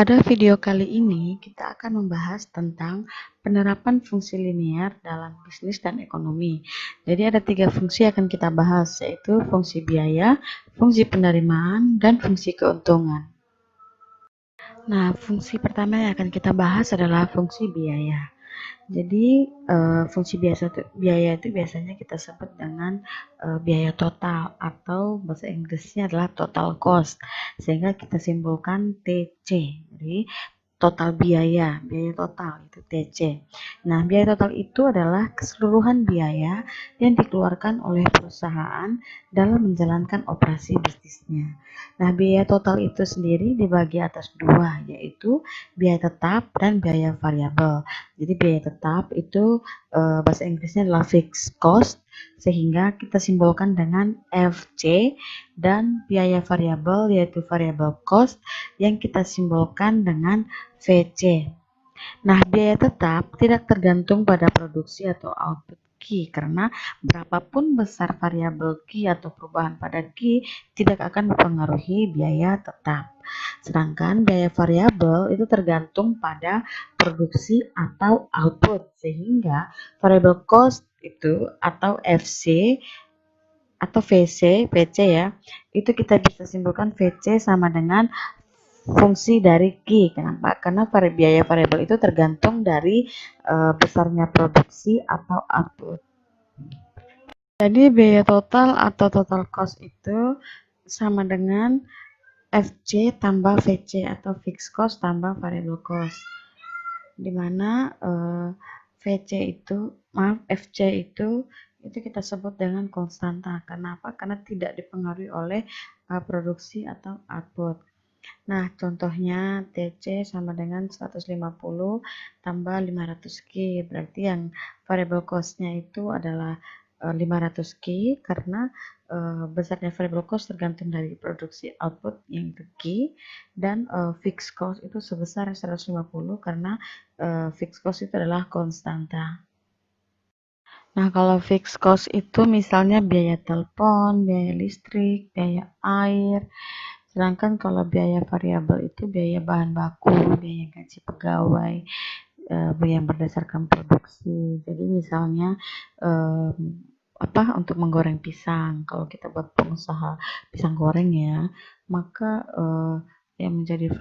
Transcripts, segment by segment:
Pada video kali ini, kita akan membahas tentang penerapan fungsi linear dalam bisnis dan ekonomi. Jadi ada 3 fungsi yang akan kita bahas, yaitu fungsi biaya, fungsi penerimaan, dan fungsi keuntungan. Nah, fungsi pertama yang akan kita bahas adalah fungsi biaya. Jadi fungsi biaya itu biasanya kita sebut dengan biaya total, atau bahasa Inggrisnya adalah total cost, sehingga kita simpulkan TC. Jadi total biaya total itu TC. Nah, biaya total itu adalah keseluruhan biaya yang dikeluarkan oleh perusahaan dalam menjalankan operasi bisnisnya. Nah, biaya total itu sendiri dibagi atas 2, yaitu biaya tetap dan biaya variabel. Jadi biaya tetap itu bahasa Inggrisnya adalah fixed cost, sehingga kita simbolkan dengan FC, dan biaya variabel yaitu variable cost yang kita simbolkan dengan VC. Nah, biaya tetap tidak tergantung pada produksi atau output Q, karena berapapun besar variabel Q atau perubahan pada Q tidak akan mempengaruhi biaya tetap. Sedangkan biaya variabel itu tergantung pada produksi atau output, sehingga variable cost itu atau FC atau VC ya, itu kita bisa simpulkan VC sama dengan fungsi dari Q. Kenapa? Karena biaya variabel itu tergantung dari besarnya produksi atau output. Jadi biaya total atau total cost itu sama dengan FC tambah VC atau fixed cost tambah variable cost, dimana FC itu kita sebut dengan konstanta. Kenapa? Karena tidak dipengaruhi oleh produksi atau output. Nah, contohnya TC sama dengan 150 tambah 500 Q, berarti yang variable cost-nya itu adalah 500 Q, karena besarnya variable cost tergantung dari produksi output yang itu Q, dan fixed cost itu sebesar 150 karena fixed cost itu adalah konstanta. Nah, kalau fixed cost itu misalnya biaya telepon, biaya listrik, biaya air. Sedangkan kalau biaya variabel itu biaya bahan baku, biaya gaji pegawai, yang berdasarkan produksi. Jadi misalnya untuk menggoreng pisang, kalau kita buat pengusaha pisang goreng ya, maka yang menjadi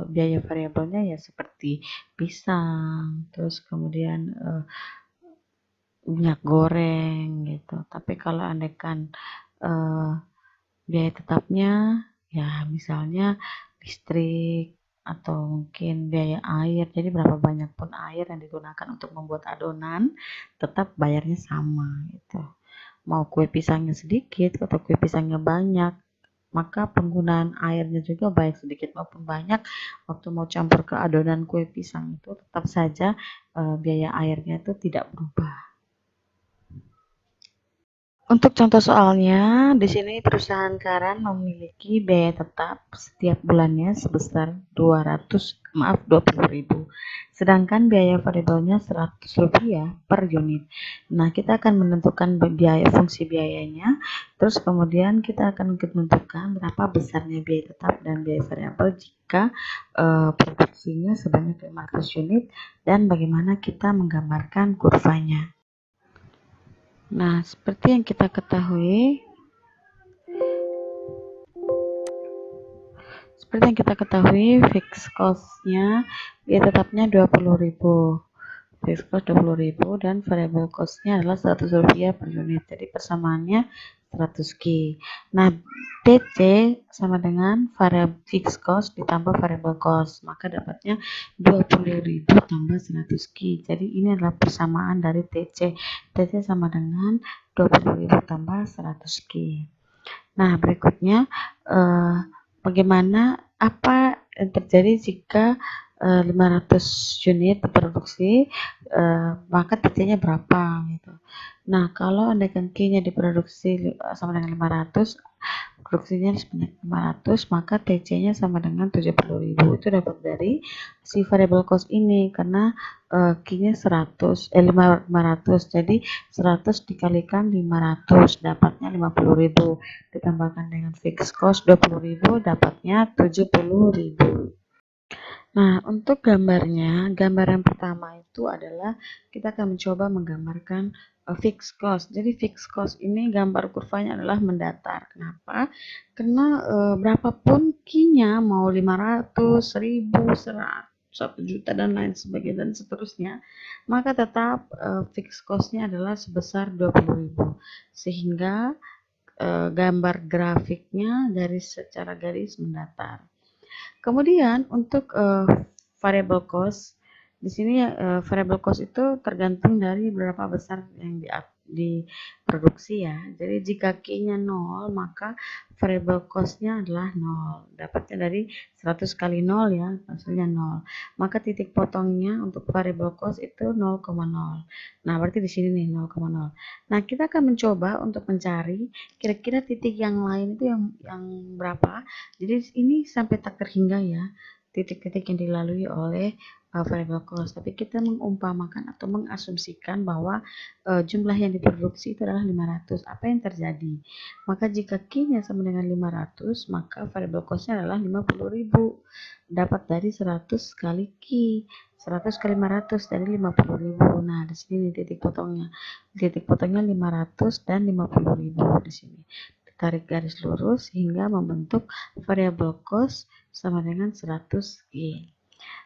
biaya variabelnya ya seperti pisang, terus kemudian minyak goreng gitu. Tapi kalau andaikan biaya tetapnya ya misalnya listrik atau mungkin biaya air, jadi berapa banyak pun air yang digunakan untuk membuat adonan tetap bayarnya sama gitu. Mau kue pisangnya sedikit atau kue pisangnya banyak, maka penggunaan airnya juga baik sedikit maupun banyak, waktu mau campur ke adonan kue pisang itu tetap saja biaya airnya itu tidak berubah. Untuk contoh soalnya, di sini perusahaan Karan memiliki biaya tetap setiap bulannya sebesar 20.000, sedangkan biaya variabelnya Rp100 per unit. Nah, kita akan menentukan fungsi biayanya, terus kemudian kita akan menentukan berapa besarnya biaya tetap dan biaya variabel jika produksinya sebanyak 500 unit, dan bagaimana kita menggambarkan kurvanya. Nah, seperti yang kita ketahui, fixed cost-nya biaya tetapnya 20.000. Fixed cost 20.000 dan variable cost-nya adalah Rp100 per unit. Jadi persamaannya 100 Q. Nah, TC sama dengan fixed cost ditambah variable cost, maka dapatnya 20.000 tambah 100 Q. Jadi ini adalah persamaan dari TC. TC sama dengan 20.000 tambah 100 Q. Nah, berikutnya apa yang terjadi jika 500 unit diproduksi, maka TC-nya berapa gitu. Nah, kalau andaikan Q-nya diproduksi sama dengan 500, produksinya sebanyak 500, maka TC-nya sama dengan 70.000. Itu dapat dari si variable cost ini, karena Q-nya 500, jadi 100 dikalikan 500 dapatnya 50.000, ditambahkan dengan fixed cost 20.000 dapatnya 70.000. Nah, untuk gambarnya, gambar yang pertama itu adalah kita akan mencoba menggambarkan fixed cost. Jadi fixed cost ini gambar kurvanya adalah mendatar. Kenapa? Karena berapapun Q-nya mau 500, 1000, 100, 1 juta dan lain sebagainya dan seterusnya, maka tetap fixed cost-nya adalah sebesar 20.000. Sehingga gambar grafiknya garis secara garis mendatar. Kemudian untuk variable cost, di sini variable cost itu tergantung dari berapa besar yang diproduksi ya. Jadi jika Q-nya 0, maka variable cost-nya adalah 0. Dapatnya dari 100 kali 0 ya, hasilnya 0. Maka titik potongnya untuk variable cost itu 0,0. Nah, berarti di sini nih 0,0. Nah, kita akan mencoba untuk mencari kira-kira titik yang lain itu yang berapa. Jadi ini sampai tak terhingga ya titik-titik yang dilalui oleh variable cost. Tapi kita mengumpamakan atau mengasumsikan bahwa jumlah yang diproduksi itu adalah 500. Apa yang terjadi? Maka jika Q-nya sama dengan 500, maka variable cost-nya adalah 50.000. Dapat dari 100 kali Q. 100 kali 500 dari 50.000. Nah, di sini titik potongnya. Titik potongnya 500 dan 50.000 di sini. Tarik garis lurus hingga membentuk variable cost sama dengan 100 Q.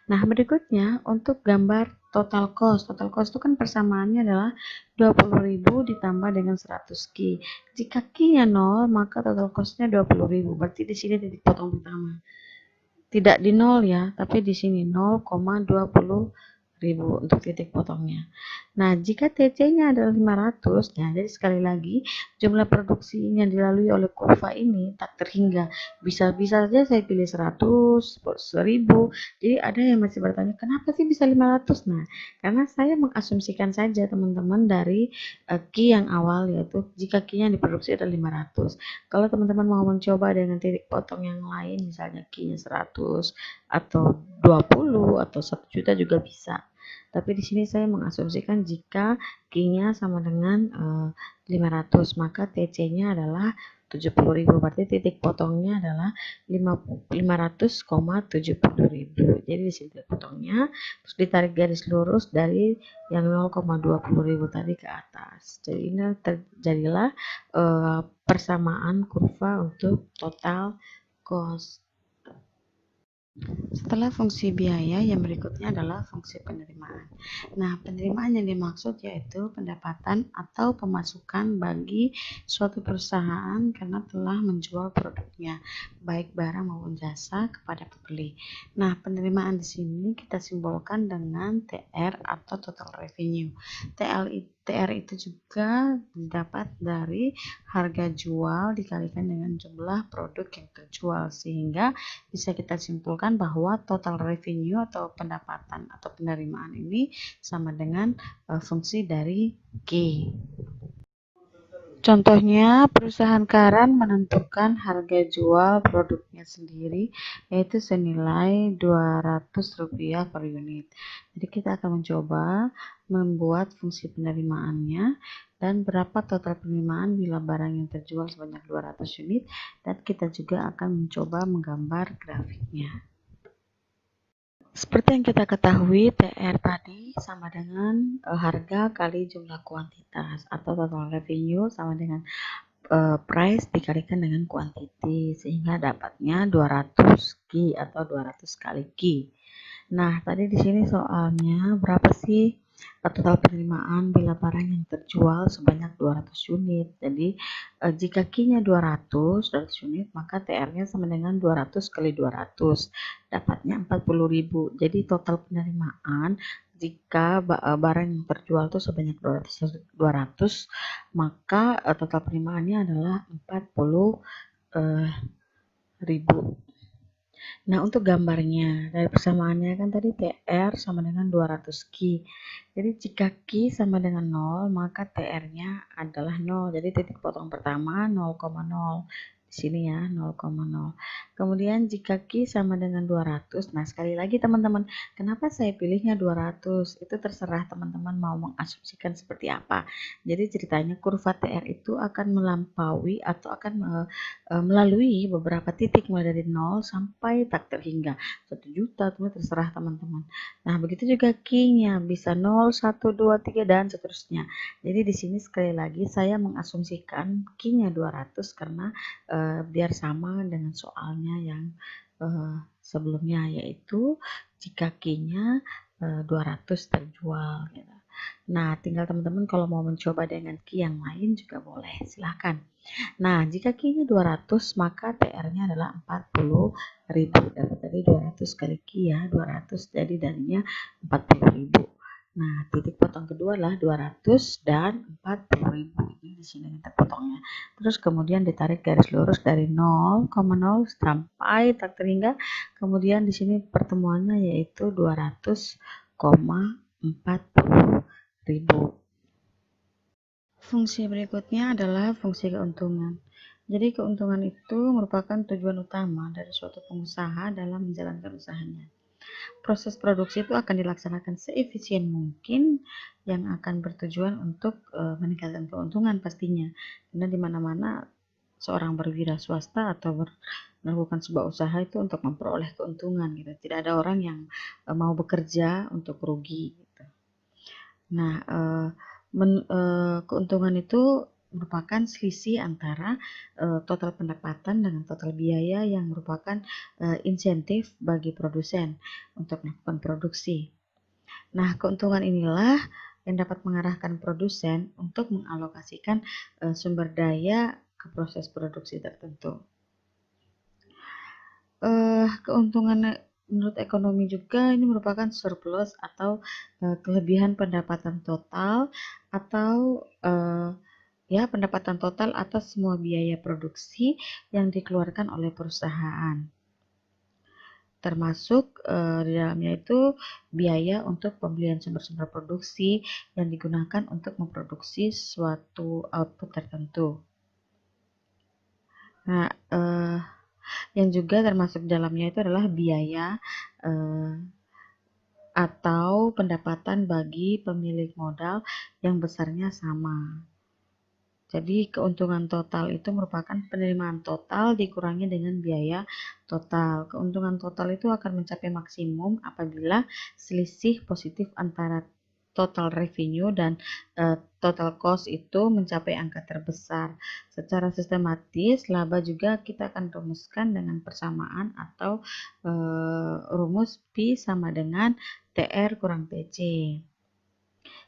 Nah, berikutnya untuk gambar total cost. Total cost itu kan persamaannya adalah 20.000 ditambah dengan 100 Q. Jika Q-nya 0, maka total cost-nya 20.000. Berarti di sini titik potong pertama. Tidak di 0 ya, tapi di sini 0,20.000 untuk titik potongnya. Nah, jika TC-nya adalah 500, nah jadi sekali lagi jumlah produksi yang dilalui oleh kurva ini tak terhingga. Bisa-bisa saja saya pilih 100, 1000. Jadi ada yang masih bertanya, kenapa sih bisa 500? Nah, karena saya mengasumsikan saja teman-teman dari Q yang awal, yaitu jika Q yang diproduksi adalah 500. Kalau teman-teman mau mencoba dengan titik potong yang lain, misalnya Q-nya 100 atau 20 atau 1 juta juga bisa. Tapi di sini saya mengasumsikan jika Q-nya sama dengan 500, maka TC-nya adalah 70.000. Berarti titik potongnya adalah 500,70.000. Jadi di sini titik potongnya, terus ditarik garis lurus dari yang 0,20.000 tadi ke atas. Jadi ini terjadilah persamaan kurva untuk total cost. Setelah fungsi biaya, yang berikutnya adalah fungsi penerimaan. Nah, penerimaan yang dimaksud yaitu pendapatan atau pemasukan bagi suatu perusahaan karena telah menjual produknya, baik barang maupun jasa kepada pembeli. Nah, penerimaan di sini kita simbolkan dengan TR atau total revenue. TR itu juga didapat dari harga jual dikalikan dengan jumlah produk yang terjual, sehingga bisa kita simpulkan bahwa total revenue atau pendapatan atau penerimaan ini sama dengan fungsi dari Q. Contohnya, perusahaan Karan menentukan harga jual produknya sendiri yaitu senilai Rp200 per unit. Jadi kita akan mencoba membuat fungsi penerimaannya dan berapa total penerimaan bila barang yang terjual sebanyak 200 unit, dan kita juga akan mencoba menggambar grafiknya. Seperti yang kita ketahui, TR tadi sama dengan harga kali jumlah kuantitas atau total revenue sama dengan price dikalikan dengan quantity, sehingga dapatnya 200 Q atau 200 kali Q. Nah, tadi di sini soalnya berapa sih total penerimaan bila barang yang terjual sebanyak 200 unit. Jadi jika Q-nya 200 unit, maka TR-nya sama dengan 200 kali 200. Dapatnya 40.000. Jadi total penerimaan jika barang yang terjual itu sebanyak 200, maka total penerimaannya adalah 40.000. Nah, untuk gambarnya, dari persamaannya kan tadi TR sama dengan 200 Q. Jadi jika Q sama dengan 0, maka TR-nya adalah 0. Jadi titik potong pertama 0,0. Di Di sini ya 0,0. Kemudian jika Q sama dengan 200, nah sekali lagi teman-teman, kenapa saya pilihnya 200? Itu terserah teman-teman mau mengasumsikan seperti apa. Jadi ceritanya kurva TR itu akan melampaui atau akan melalui beberapa titik mulai dari 0 sampai tak terhingga 1 juta, terserah teman-teman. Nah, begitu juga Q-nya bisa 0, 1, 2, 3 dan seterusnya. Jadi di sini sekali lagi saya mengasumsikan Q-nya 200 karena biar sama dengan soalnya yang sebelumnya, yaitu jika Q-nya 200 terjual gitu. Nah, tinggal teman-teman kalau mau mencoba dengan Q yang lain juga boleh, silahkan. Nah, jika Q-nya 200 maka TR-nya adalah 40.000. Dapat dari 200 kali Q ya, 200 jadi darinya 40.000. Nah, titik potong kedua adalah 200 dan 40.000. Ini di sini kita potongnya. Terus kemudian ditarik garis lurus dari 0,0 sampai tak terhingga. Kemudian di sini pertemuannya yaitu 200,40.000. Fungsi berikutnya adalah fungsi keuntungan. Jadi keuntungan itu merupakan tujuan utama dari suatu pengusaha dalam menjalankan usahanya. Proses produksi itu akan dilaksanakan seefisien mungkin yang akan bertujuan untuk meningkatkan keuntungan pastinya. Karena di mana-mana seorang berwira swasta atau melakukan sebuah usaha itu untuk memperoleh keuntungan gitu. Tidak ada orang yang mau bekerja untuk rugi gitu. Nah, keuntungan itu merupakan selisih antara total pendapatan dengan total biaya yang merupakan insentif bagi produsen untuk melakukan produksi. Nah, keuntungan inilah yang dapat mengarahkan produsen untuk mengalokasikan sumber daya ke proses produksi tertentu. Keuntungan menurut ekonomi juga ini merupakan surplus atau kelebihan pendapatan total atau ya pendapatan total atas semua biaya produksi yang dikeluarkan oleh perusahaan. Termasuk di dalamnya itu biaya untuk pembelian sumber-sumber produksi yang digunakan untuk memproduksi suatu output tertentu. Nah, yang juga termasuk dalamnya itu adalah biaya atau pendapatan bagi pemilik modal yang besarnya sama. Jadi keuntungan total itu merupakan penerimaan total dikurangi dengan biaya total. Keuntungan total itu akan mencapai maksimum apabila selisih positif antara total revenue dan total cost itu mencapai angka terbesar. Secara sistematis, laba juga kita akan rumuskan dengan persamaan atau rumus P sama dengan TR kurang TC.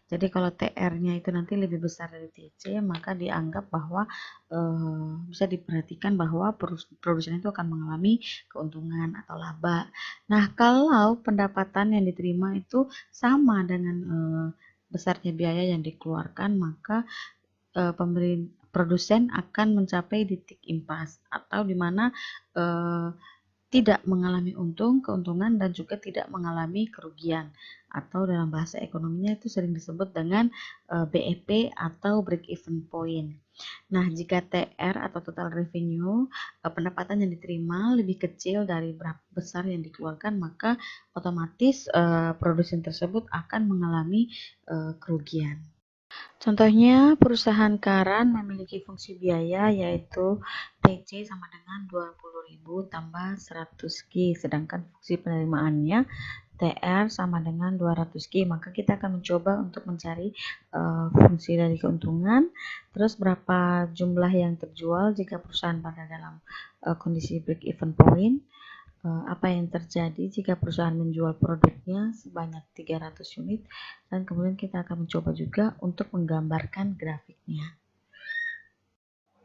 Jadi kalau TR-nya itu nanti lebih besar dari TC, maka dianggap bahwa bisa diperhatikan bahwa produsen itu akan mengalami keuntungan atau laba. Nah, kalau pendapatan yang diterima itu sama dengan besarnya biaya yang dikeluarkan, maka produsen akan mencapai titik impas atau di mana tidak mengalami keuntungan dan juga tidak mengalami kerugian, atau dalam bahasa ekonominya itu sering disebut dengan BEP atau break even point. Nah, jika TR atau total revenue pendapatan yang diterima lebih kecil dari berapa besar yang dikeluarkan, maka otomatis produsen tersebut akan mengalami kerugian. Contohnya, perusahaan Karan memiliki fungsi biaya yaitu TC sama dengan 20.000 tambah 100 Q, sedangkan fungsi penerimaannya TR sama dengan 200 Q. Maka kita akan mencoba untuk mencari fungsi dari keuntungan, terus berapa jumlah yang terjual jika perusahaan pada dalam kondisi break even point. Apa yang terjadi jika perusahaan menjual produknya sebanyak 300 unit, dan kemudian kita akan mencoba juga untuk menggambarkan grafiknya.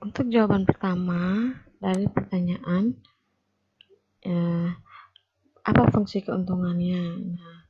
Untuk jawaban pertama dari pertanyaan apa fungsi keuntungannya? Nah,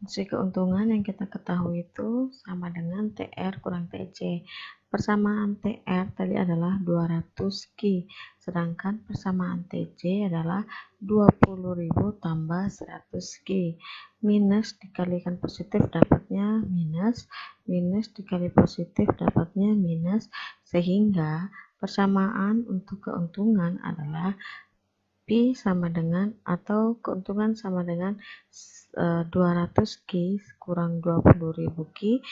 fungsi keuntungan yang kita ketahui itu sama dengan TR kurang TC. Persamaan TR tadi adalah 200 Q, sedangkan persamaan TC adalah 20.000 tambah 100 Q. Minus dikalikan positif dapatnya minus, minus dikali positif dapatnya minus, sehingga Persamaan untuk keuntungan adalah Pi sama dengan atau keuntungan sama dengan 200 Ki kurang 20.000 Ki,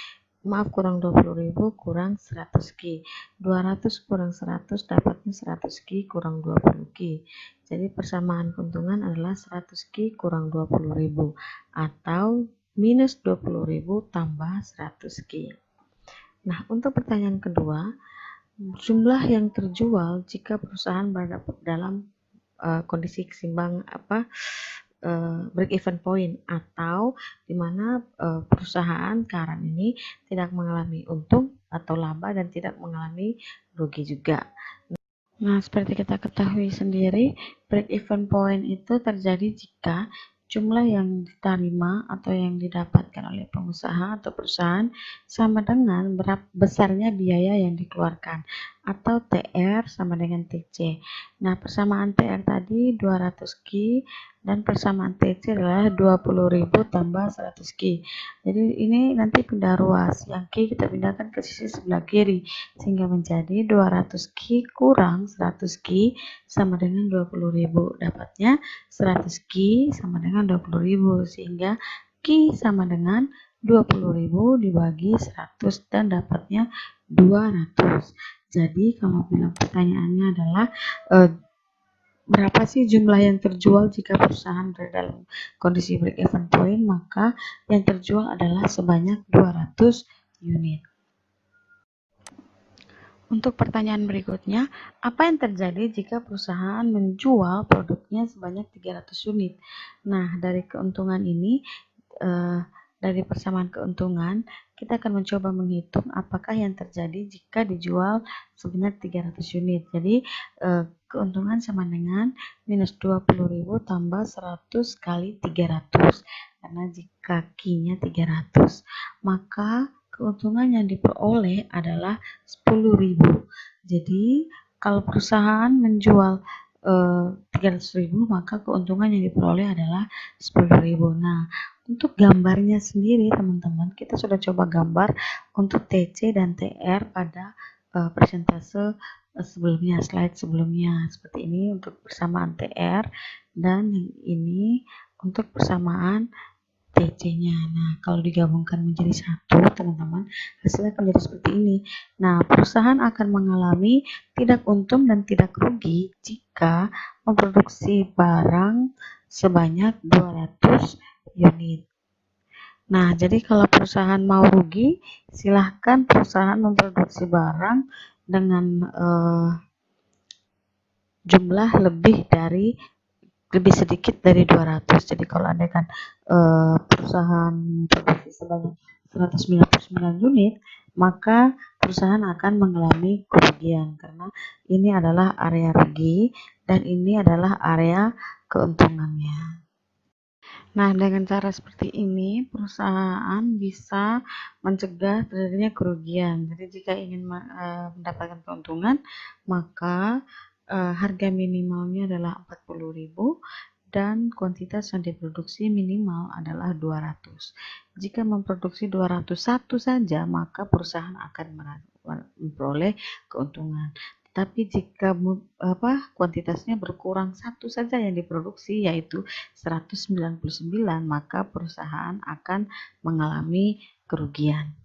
kurang 20.000 kurang 100 Ki. 200 kurang 100 dapatnya 100 Ki kurang 20 Ki. Jadi persamaan keuntungan adalah 100 Ki kurang 20.000 atau minus 20.000 tambah 100 Ki. Nah, untuk pertanyaan kedua, jumlah yang terjual jika perusahaan berada dalam kondisi seimbang break even point, atau di mana perusahaan sekarang ini tidak mengalami untung atau laba dan tidak mengalami rugi juga. Nah, seperti kita ketahui sendiri, break even point itu terjadi jika jumlah yang diterima atau yang didapatkan oleh pengusaha atau perusahaan sama dengan berapa besarnya biaya yang dikeluarkan, atau TR sama dengan TC. Nah, persamaan TR tadi 200 Ki dan persamaan TC adalah 20.000 tambah 100 Ki. Jadi ini nanti pindah ruas, yang Ki kita pindahkan ke sisi sebelah kiri sehingga menjadi 200 Ki kurang 100 Ki sama dengan 20.000. Dapatnya 100 Ki sama dengan 20.000, sehingga Ki sama dengan 20.000 dibagi 100 dan dapatnya 200. Jadi kalau bilang pertanyaannya adalah berapa sih jumlah yang terjual jika perusahaan berada dalam kondisi break even point, maka yang terjual adalah sebanyak 200 unit. Untuk pertanyaan berikutnya, apa yang terjadi jika perusahaan menjual produknya sebanyak 300 unit? Nah, dari keuntungan ini, dari persamaan keuntungan, kita akan mencoba menghitung apakah yang terjadi jika dijual sebanyak 300 unit. Jadi, keuntungan sama dengan minus 20.000 tambah 100 kali 300. Karena jika Ki-nya 300, maka keuntungan yang diperoleh adalah 10.000. Jadi, kalau perusahaan menjual 300.000, maka keuntungan yang diperoleh adalah 10.000. Nah, untuk gambarnya sendiri teman-teman, kita sudah coba gambar untuk TC dan TR pada persentase sebelumnya, slide sebelumnya. Seperti ini untuk persamaan TR dan yang ini untuk persamaan TC-nya. Nah, kalau digabungkan menjadi satu, teman-teman, hasilnya akan menjadi seperti ini. Nah, perusahaan akan mengalami tidak untung dan tidak rugi jika memproduksi barang sebanyak 200 unit. Nah, jadi kalau perusahaan mau rugi, silahkan perusahaan memproduksi barang dengan jumlah lebih sedikit dari 200. Jadi kalau andaikan perusahaan produksi sebanyak 199 unit, maka perusahaan akan mengalami kerugian karena ini adalah area rugi dan ini adalah area keuntungannya. Nah, dengan cara seperti ini, perusahaan bisa mencegah terjadinya kerugian. Jadi, jika ingin mendapatkan keuntungan, maka harga minimalnya adalah 40.000 dan kuantitas yang diproduksi minimal adalah 200. Jika memproduksi 201 saja, maka perusahaan akan memperoleh keuntungan. Tapi jika kuantitasnya berkurang satu saja yang diproduksi, yaitu 199, maka perusahaan akan mengalami kerugian.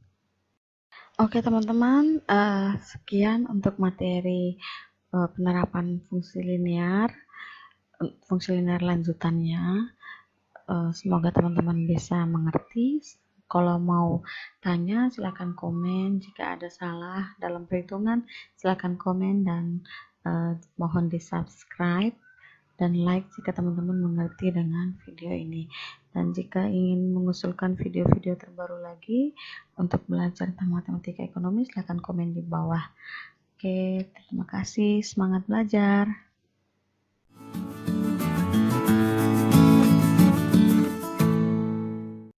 Oke teman-teman, sekian untuk materi penerapan fungsi linear lanjutannya. Semoga teman-teman bisa mengerti. Kalau mau tanya silakan komen, jika ada salah dalam perhitungan silakan komen dan mohon di subscribe dan like jika teman-teman mengerti dengan video ini. Dan jika ingin mengusulkan video-video terbaru lagi untuk belajar tentang matematika ekonomi, silakan komen di bawah. Oke, terima kasih, semangat belajar.